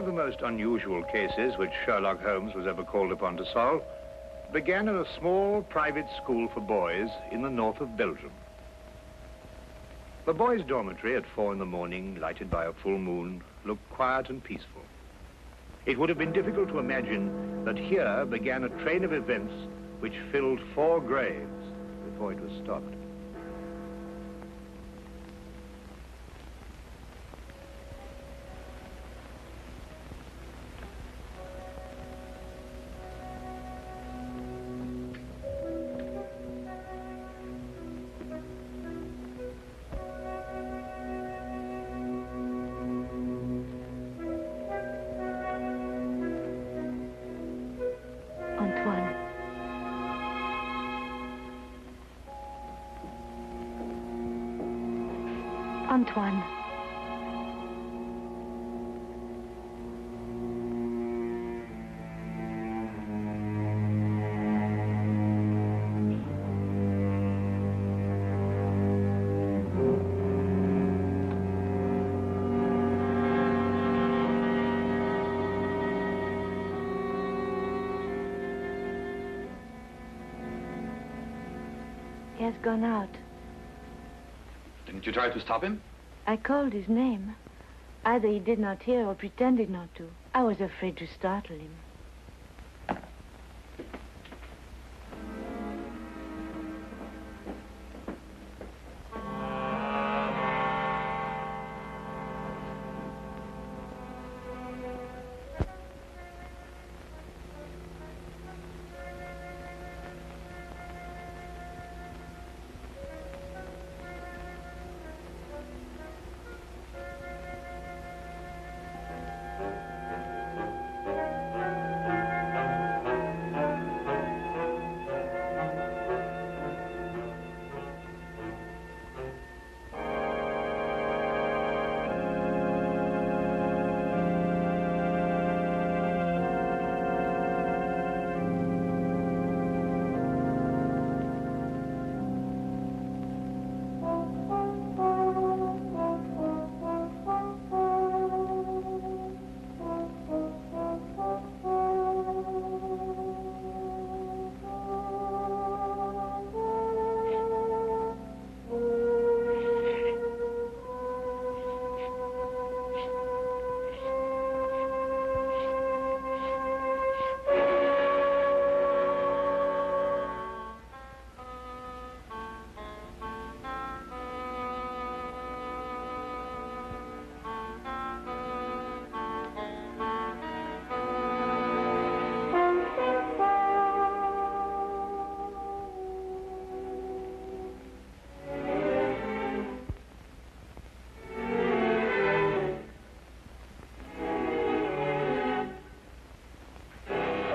of the most unusual cases which Sherlock Holmes was ever called upon to solve began at a small private school for boys in the north of Belgium. The boys' dormitory at 4 in the morning, lighted by a full moon, looked quiet and peaceful. It would have been difficult to imagine that here began a train of events which filled 4 graves before it was stopped. Antoine. He has gone out. Didn't you try to stop him? I called his name. Either he did not hear or pretended not to. I was afraid to startle him.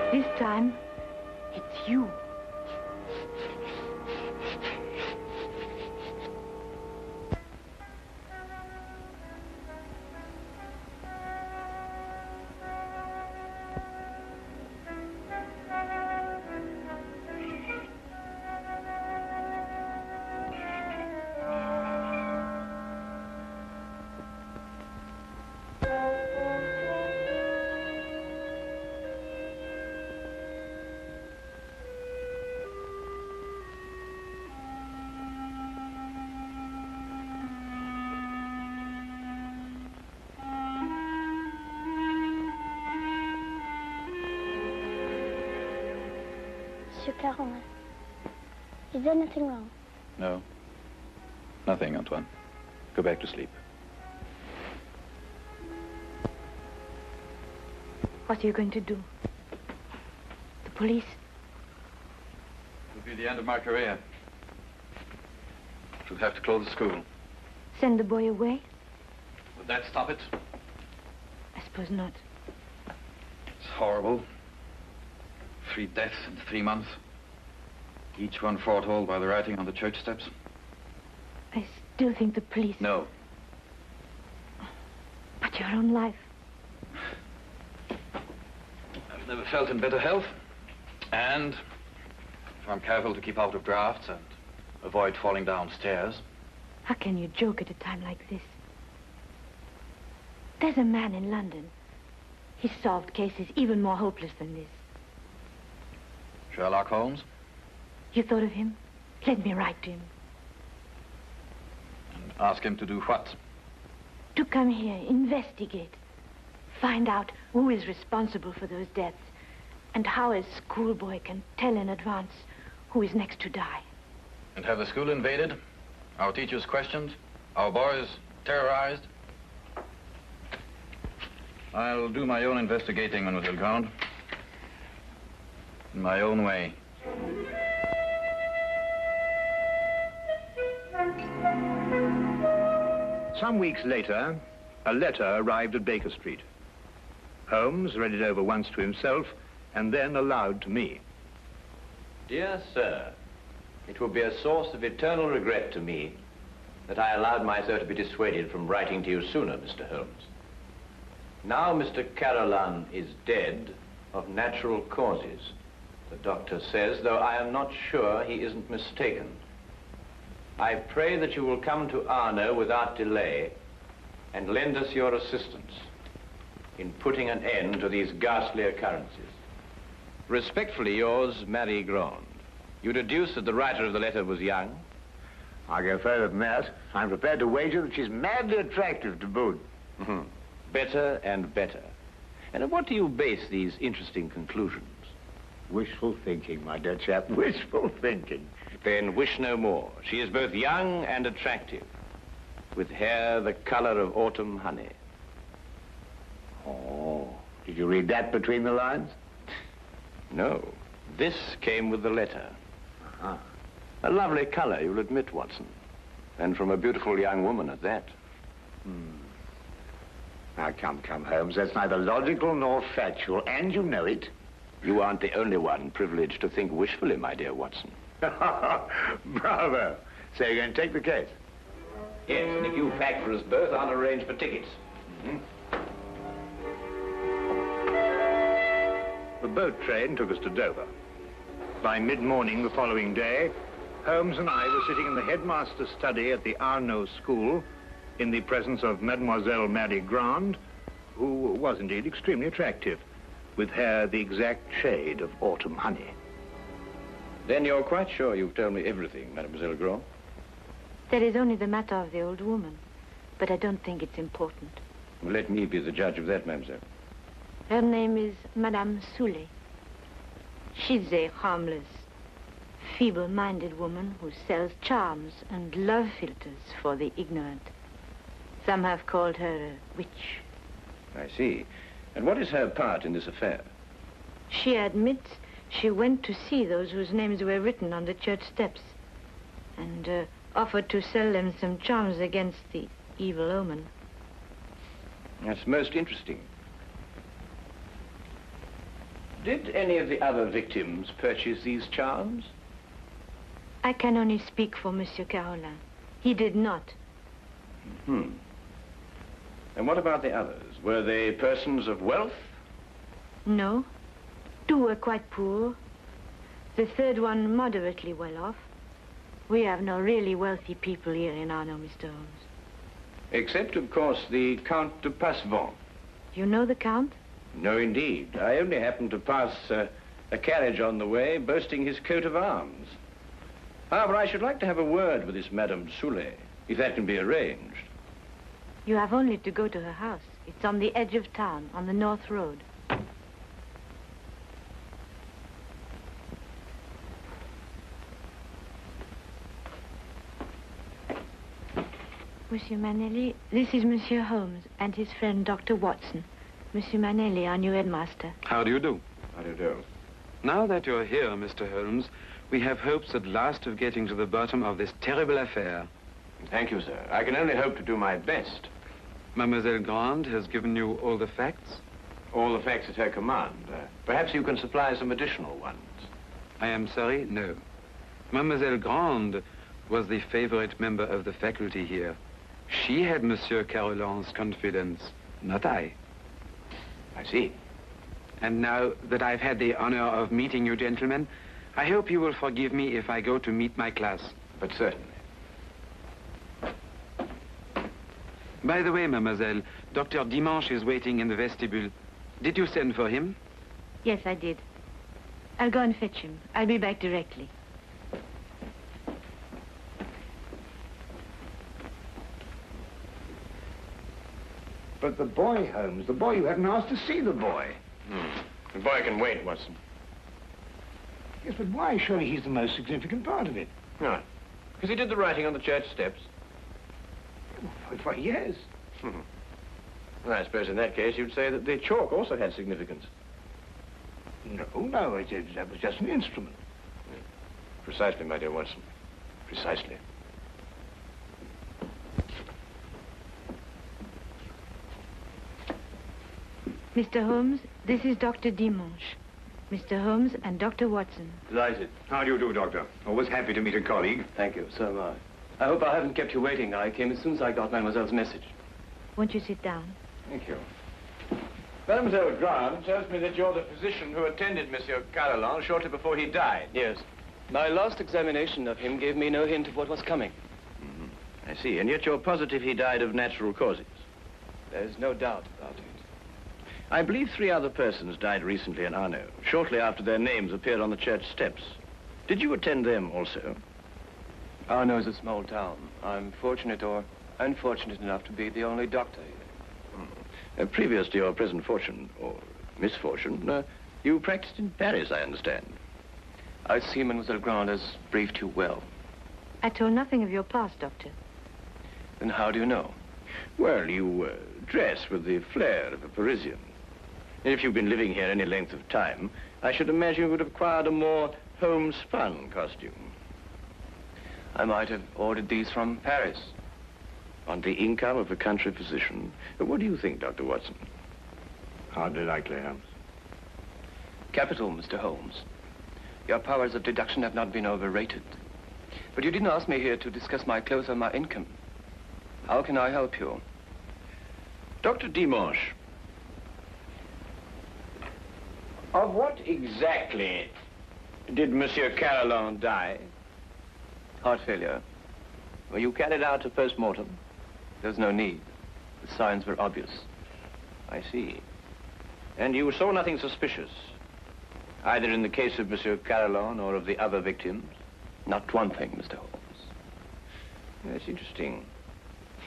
This time, it's you. Monsieur Caron, is there nothing wrong? No. Nothing, Antoine. Go back to sleep. What are you going to do? The police? It will be the end of my career. We'll have to close the school. Send the boy away? Would that stop it? I suppose not. It's horrible. 3 deaths in 3 months. Each one foretold by the writing on the church steps. I still think the police... No. But your own life. I've never felt in better health. And if I'm careful to keep out of drafts and avoid falling downstairs. How can you joke at a time like this? There's a man in London He's solved cases even more hopeless than this. Sherlock Holmes? You thought of him? Let me write to him. And ask him to do what? To come here, investigate. Find out who is responsible for those deaths and how a schoolboy can tell in advance who is next to die. And have the school invaded? Our teachers questioned? Our boys terrorized? I'll do my own investigating, Mademoiselle Grande. In my own way. Some weeks later, a letter arrived at Baker Street. Holmes read it over once to himself and then aloud to me. Dear sir, it will be a source of eternal regret to me that I allowed myself to be dissuaded from writing to you sooner, Mr. Holmes. Now Mr. Carolan is dead of natural causes, the doctor says, though I am not sure he isn't mistaken. I pray that you will come to Arno without delay and lend us your assistance in putting an end to these ghastly occurrences. Respectfully yours, Marie Grande. You deduce that the writer of the letter was young? I'll go further than that. I'm prepared to wager that she's madly attractive to boot. Better and better. And on what do you base these interesting conclusions? Wishful thinking, my dear chap. Wishful thinking. Then wish no more. She is both young and attractive, with hair the color of autumn honey. Oh, did you read that between the lines? No. This came with the letter. Uh-huh. A lovely color, you'll admit, Watson. And from a beautiful young woman at that. Now, come, Holmes. That's neither logical nor factual, and you know it. You aren't the only one privileged to think wishfully, my dear Watson. Bravo. So you're going to take the case? Yes, and if you pack for us both, I'll arrange for tickets. The boat train took us to Dover. By mid-morning the following day, Holmes and I were sitting in the headmaster's study at the Arno School in the presence of Mademoiselle Marie Grande, who was indeed extremely attractive, with hair the exact shade of autumn honey. Then you're quite sure you've told me everything, Mademoiselle Grande? That is only the matter of the old woman, but I don't think it's important. Well, let me be the judge of that, mademoiselle. Her name is Madame Soulet. She's a harmless, feeble-minded woman who sells charms and love philters for the ignorant. Some have called her a witch. I see. And what is her part in this affair? She admits she went to see those whose names were written on the church steps and offered to sell them some charms against the evil omen. That's most interesting. Did any of the other victims purchase these charms? I can only speak for Monsieur Carolin. He did not. And what about the others? Were they persons of wealth? No. Two were quite poor. The third one moderately well off. We have no really wealthy people here in Arno, Mr. Holmes. Except, of course, the Count de Passevant. You know the Count? No, indeed. I only happened to pass a carriage on the way boasting his coat of arms. However, I should like to have a word with this Madame Soulet, if that can be arranged. You have only to go to her house. It's on the edge of town, on the North Road. Monsieur Manelli, this is Monsieur Holmes and his friend Dr. Watson. Monsieur Manelli, our new headmaster. How do you do? How do you do? Now that you're here, Mr. Holmes, we have hopes at last of getting to the bottom of this terrible affair. Thank you, sir. I can only hope to do my best. Mademoiselle Grande has given you all the facts? All the facts at her command. Perhaps you can supply some additional ones. I am sorry, no. Mademoiselle Grande was the favorite member of the faculty here. She had Monsieur Carolin's confidence, not I. I see. And now that I've had the honor of meeting you gentlemen, I hope you will forgive me if I go to meet my class. But certainly. By the way, mademoiselle, Dr. Dimanche is waiting in the vestibule. Did you send for him? Yes, I did. I'll go and fetch him. I'll be back directly. But the boy, Holmes, the boy, you hadn't asked to see the boy. The boy can wait, Watson. Yes, but why? Surely he's the most significant part of it. No, because he did the writing on the church steps. Why, yes. Well, I suppose in that case you'd say that the chalk also had significance. No, that was just an instrument. Precisely, my dear Watson. Precisely. Mr. Holmes, this is Dr. Dimanche. Mr. Holmes and Dr. Watson. Delighted. How do you do, Doctor? Always happy to meet a colleague. Thank you, so am I. I hope I haven't kept you waiting. I came as soon as I got Mademoiselle's message. Won't you sit down? Thank you. Mademoiselle Grant tells me that you're the physician who attended Monsieur Carolan shortly before he died. Yes. My last examination of him gave me no hint of what was coming. I see, and yet you're positive he died of natural causes. There's no doubt about it. I believe 3 other persons died recently in Arno, shortly after their names appeared on the church steps. Did you attend them also? Arno is a small town. I'm fortunate or unfortunate enough to be the only doctor here. Previous to your present fortune, or misfortune, you practiced in Paris, I understand. I see Mademoiselle Grant has briefed you well. I told nothing of your past, Doctor. Then how do you know? Well, you dress with the flair of a Parisian. And if you've been living here any length of time, I should imagine you would have acquired a more homespun costume. I might have ordered these from Paris. On the income of a country physician. What do you think, Dr. Watson? Hardly likely, Holmes. Capital, Mr. Holmes. Your powers of deduction have not been overrated. But you didn't ask me here to discuss my clothes or my income. How can I help you? Dr. Dimanche, of what exactly did Monsieur Carolan die? Heart failure. Were you carried out a post-mortem? There's no need. The signs were obvious. I see. And you saw nothing suspicious, either in the case of Monsieur Carolan or of the other victims? Not one thing, Mr. Holmes. That's interesting.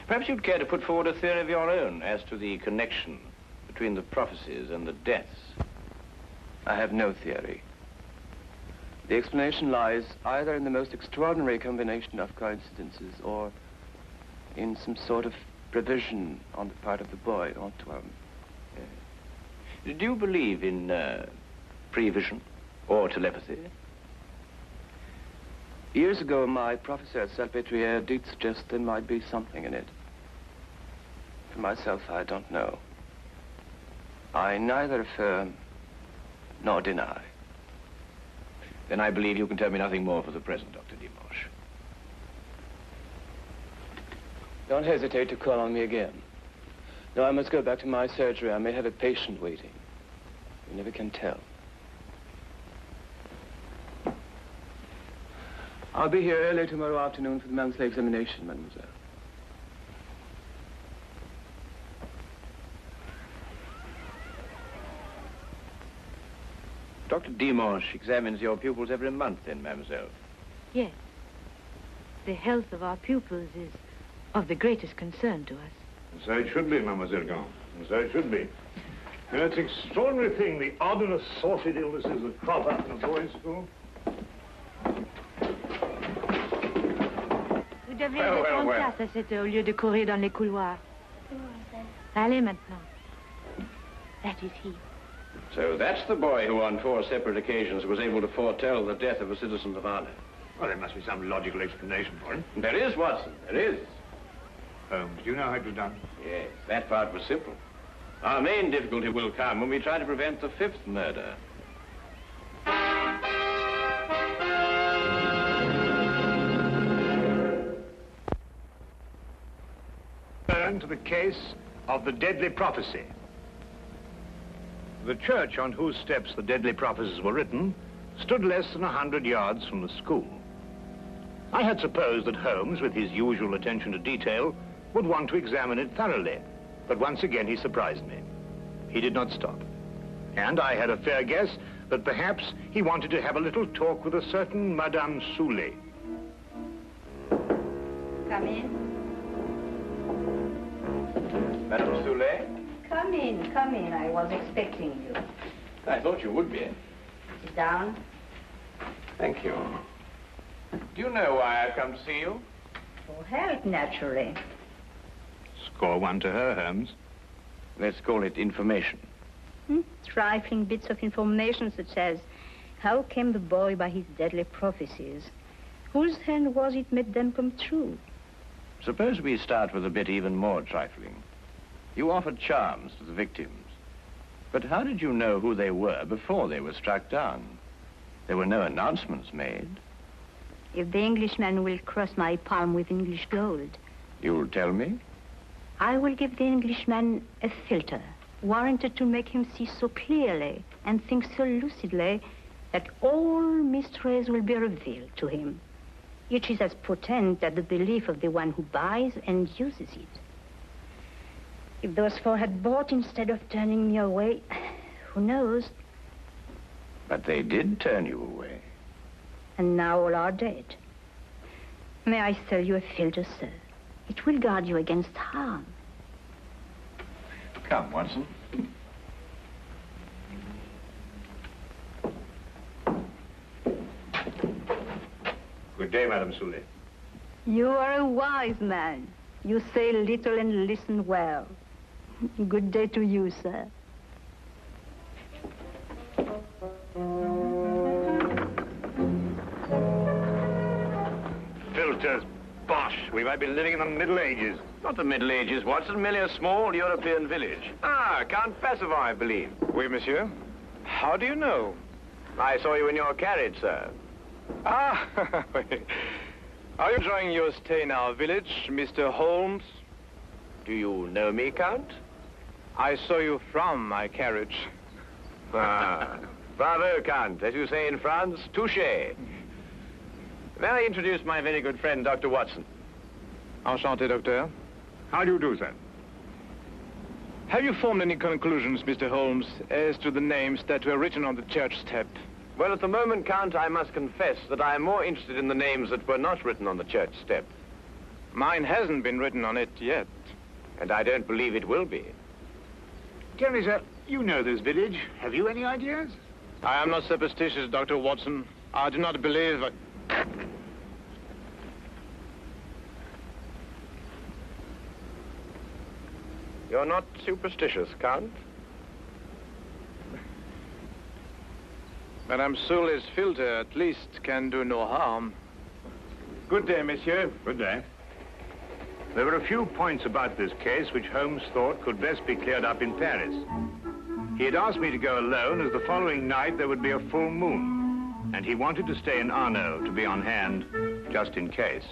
Perhaps you'd care to put forward a theory of your own as to the connection between the prophecies and the deaths. I have no theory. The explanation lies either in the most extraordinary combination of coincidences or in some sort of prevision on the part of the boy, Antoine. Do you believe in prevision or telepathy? Years ago, my professor at Salpêtrière did suggest there might be something in it. For myself, I don't know. I neither affirm nor deny. Then I believe you can tell me nothing more for the present, Dr. Dimanche. Don't hesitate to call on me again. No, I must go back to my surgery. I may have a patient waiting. You never can tell. I'll be here early tomorrow afternoon for the monthly examination, mademoiselle. Dr. Dimanche examines your pupils every month, then, mademoiselle? Yes. The health of our pupils is of the greatest concern to us. And so it should be, Mademoiselle Grant. And so it should be. You know, it's an extraordinary thing, the odd and assorted illnesses that crop up in a boys' school. Vous devez être en classe à cette heure au lieu de courir dans les couloirs. Allez maintenant. That is he. So that's the boy who on 4 separate occasions was able to foretell the death of a citizen of Arno. Well, there must be some logical explanation for it. There is, Watson, there is. Holmes, do you know how it was done? Yes, that part was simple. Our main difficulty will come when we try to prevent the 5th murder. Turn to the case of the deadly prophecy. The church on whose steps the deadly prophecies were written stood less than 100 yards from the school. I had supposed that Holmes, with his usual attention to detail, would want to examine it thoroughly, but once again he surprised me. He did not stop. And I had a fair guess that perhaps he wanted to have a little talk with a certain Madame Soulet. Come in. Madame Soulet? Come in, come in. I was expecting you. I thought you would be. Sit down. Thank you. Do you know why I've come to see you? For help, naturally. Score one to her, Holmes. Let's call it information. Trifling bits of information such as how came the boy by his deadly prophecies? Whose hand was it made them come true? Suppose we start with a bit even more trifling. You offered charms to the victims. But how did you know who they were before they were struck down? There were no announcements made. If the Englishman will cross my palm with English gold, You'll tell me? I will give the Englishman a filter, warranted to make him see so clearly and think so lucidly that all mysteries will be revealed to him. Each is as potent as the belief of the one who buys and uses it. If those four had bought instead of turning me away, who knows? But they did turn you away. And now all are dead. May I sell you a filter, sir? It will guard you against harm. Come, Watson. Good day, Madame Soulet. You are a wise man. You say little and listen well. Good day to you, sir. Filters, bosh. We might be living in the Middle Ages. Not the Middle Ages, Watson, merely a small European village. Ah, Count Passivar, I believe. Oui, monsieur. How do you know? I saw you in your carriage, sir. Ah, are you enjoying your stay in our village, Mr. Holmes? Do you know me, Count? I saw you from my carriage. Ah, bravo, Count. As you say in France, touché. May I introduce my very good friend, Dr. Watson? Enchanté, docteur. How do you do, sir? Have you formed any conclusions, Mr. Holmes, as to the names that were written on the church step? Well, at the moment, Count, I must confess that I am more interested in the names that were not written on the church step. Mine hasn't been written on it yet. And I don't believe it will be. Tell me, sir, you know this village. Have you any ideas? I am not superstitious, Dr. Watson. I do not believe that... You're not superstitious, Count? Madame Soulet's filter, at least, can do no harm. Good day, monsieur. Good day. There were a few points about this case which Holmes thought could best be cleared up in Paris. He had asked me to go alone, as the following night there would be a full moon, and he wanted to stay in Arno to be on hand, just in case.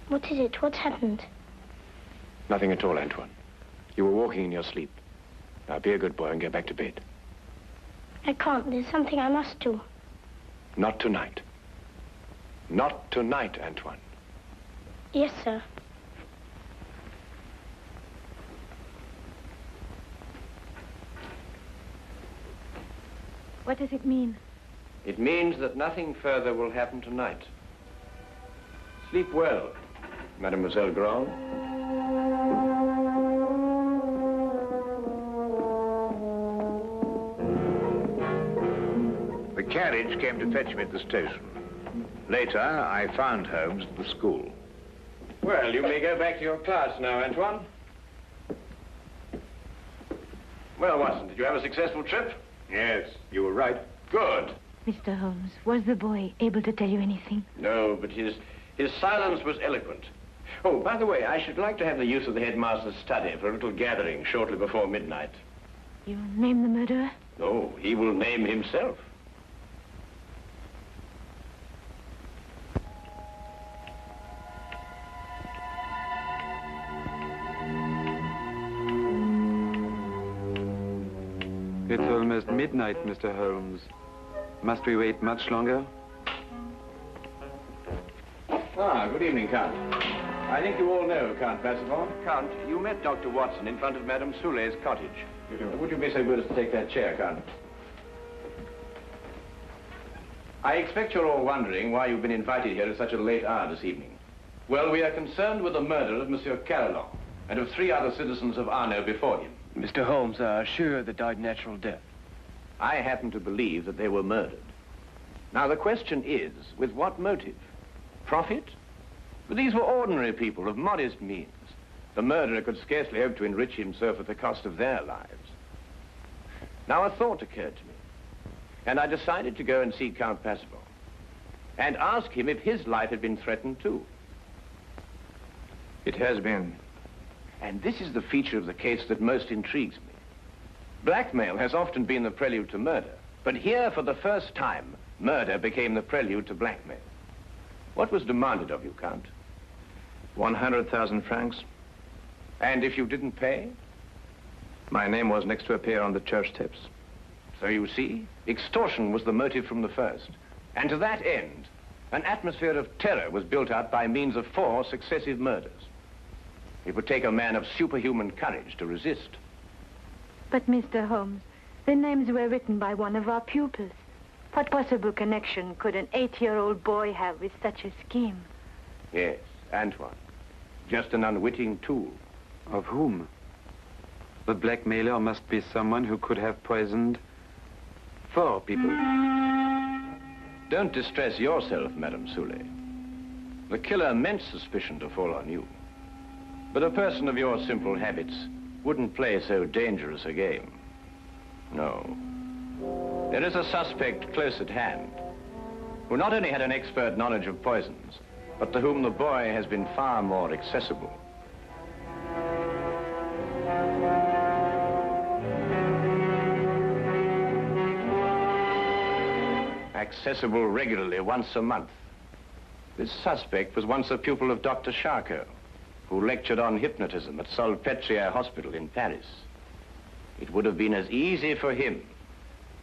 What is it? What's happened? Nothing at all, Antoine. You were walking in your sleep. Now, be a good boy and get back to bed. I can't. There's something I must do. Not tonight. Not tonight, Antoine. Yes, sir. What does it mean? It means that nothing further will happen tonight. Sleep well, Mademoiselle Grand. The carriage came to fetch me at the station. Later, I found Holmes at the school. Well, you may go back to your class now, Antoine. Well, Watson, did you have a successful trip? Yes, you were right. Good. Mr. Holmes, was the boy able to tell you anything? No, but his silence was eloquent. Oh, by the way, I should like to have the use of the headmaster's study for a little gathering shortly before midnight. You name the murderer? No, he will name himself. It's almost midnight, Mr. Holmes. Must we wait much longer? Ah, good evening, Count. I think you all know Count Bassivant. Count, you met Dr. Watson in front of Madame Soulet's cottage. Would you be so good as to take that chair, Count? I expect you're all wondering why you've been invited here at such a late hour this evening. Well, we are concerned with the murder of Monsieur Carolon and of 3 other citizens of Arno before him. Mr. Holmes are sure they died natural death. I happen to believe that they were murdered. Now, the question is, with what motive? Profit? But these were ordinary people of modest means. The murderer could scarcely hope to enrich himself at the cost of their lives. Now, a thought occurred to me, and I decided to go and see Count Bassivant and ask him if his life had been threatened too. It has been. And this is the feature of the case that most intrigues me. Blackmail has often been the prelude to murder, but here, for the first time, murder became the prelude to blackmail. What was demanded of you, Count? 100,000 francs. And if you didn't pay? My name was next to appear on the church tips. So you see, extortion was the motive from the first. And to that end, an atmosphere of terror was built up by means of 4 successive murders. It would take a man of superhuman courage to resist. But, Mr. Holmes, the names were written by one of our pupils. What possible connection could an 8-year-old boy have with such a scheme? Yes, Antoine. Just an unwitting tool. Of whom? The blackmailer must be someone who could have poisoned 4 people. Don't distress yourself, Madame Soulet. The killer meant suspicion to fall on you. But a person of your simple habits wouldn't play so dangerous a game. No. There is a suspect close at hand, who not only had an expert knowledge of poisons, but to whom the boy has been far more accessible. Accessible regularly once a month. This suspect was once a pupil of Dr. Charcot, who lectured on hypnotism at Salpêtrière Hospital in Paris. It would have been as easy for him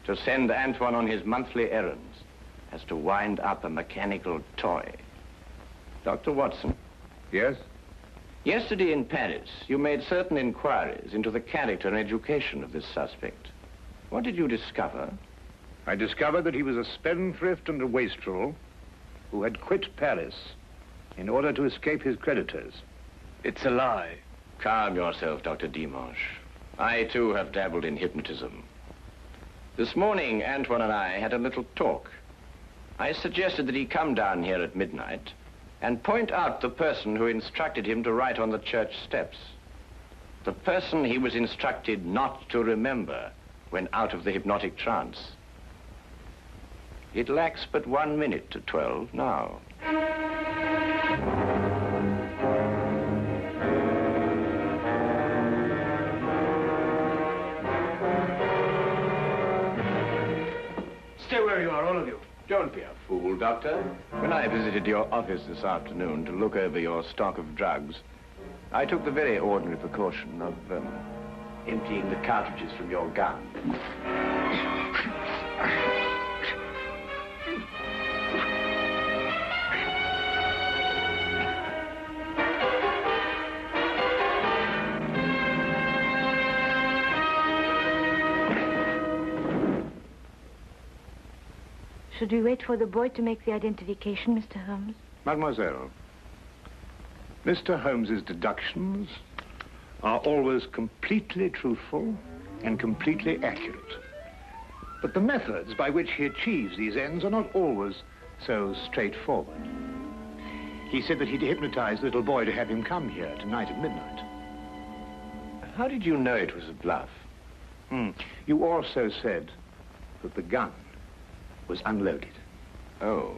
to send Antoine on his monthly errands as to wind up a mechanical toy. Dr. Watson. Yes? Yesterday in Paris, you made certain inquiries into the character and education of this suspect. What did you discover? I discovered that he was a spendthrift and a wastrel who had quit Paris in order to escape his creditors. It's a lie. Calm yourself, Dr. Dimanche. I, too, have dabbled in hypnotism. This morning, Antoine and I had a little talk. I suggested that he come down here at midnight and point out the person who instructed him to write on the church steps. The person he was instructed not to remember when out of the hypnotic trance. It lacks but 1 minute to 12 now. Stay where you are, all of you. Don't be a fool, Doctor. When I visited your office this afternoon to look over your stock of drugs, I took the very ordinary precaution of emptying the cartridges from your gun. Should we wait for the boy to make the identification, Mr. Holmes? Mademoiselle, Mr. Holmes's deductions are always completely truthful and completely accurate. But the methods by which he achieves these ends are not always so straightforward. He said that he'd hypnotized the little boy to have him come here tonight at midnight. How did you know it was a bluff? You also said that the gun was unloaded. Oh,